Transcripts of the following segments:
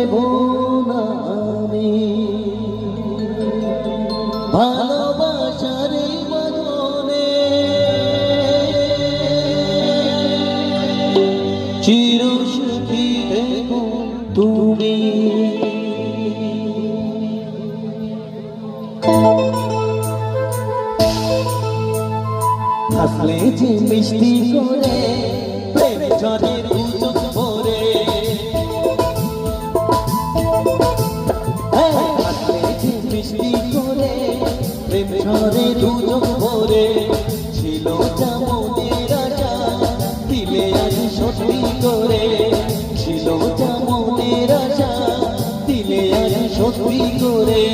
দেব না আমি ভালোবাসার বাঁধনে চির সুখী দেব তুমি হাসলে যে মিষ্টি করে প্রেম ঝড়ের উজক ভরে হাসলে যে মিষ্টি করে প্রেম ঝড়ের উজক ভরে ছিল যেমনের আশা দিলে আজ সত্যি করে ছিল যেমনের আশা দিলে আজ সত্যি করে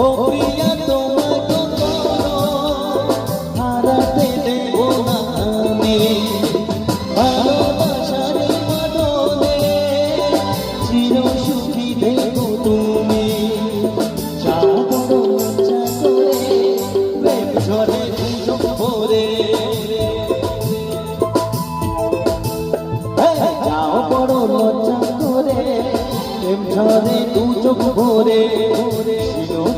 ও প্রিয়া তোমাকে হারাতে দেব না আমি ভালোবাসার বাঁধনে চির সুখী দেব তুমি যাও বড় লজ্জা করে প্রেম ঝড়ে দুচোখ ভরে যাও বড় লজ্জা করে প্রেম ঝড়ে দুচোখ ভরে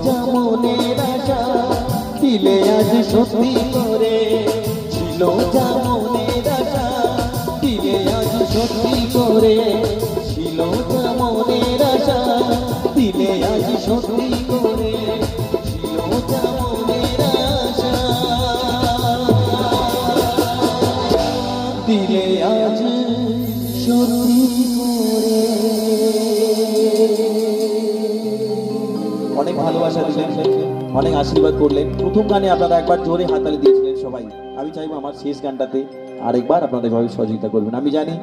যেমনের আশা দিলে আজ সত্যি করে ছিল যেমনের আশা দিলে আজ সত্যি করে ছিল যেমনের আশা দিলে আজ সত্যি করে ছিল যেমনের আশা দিলে আজ সত্যি করে অনেক ভালোবাসা দিলেন, অনেক আশীর্বাদ করলেন। প্রথম গানে আপনারা একবার জোরে হাততালি দিয়েছিলেন সবাই। আমি চাইবো আমার শেষ গানটাতে আরেকবার আপনাদের ভাবে সহযোগিতা করবেন। আমি জানি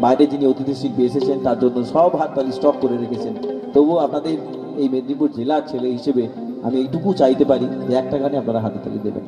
বাইরে যিনি অতিথি শিল্পী এসেছেন তার জন্য সব হাততালি স্টপ করে রেখেছেন, তবুও আপনাদের এই মেদিনীপুর জেলার ছেলে হিসেবে আমি এইটুকু চাইতে পারি যে একটা গানে আপনারা হাততালি দেবেন।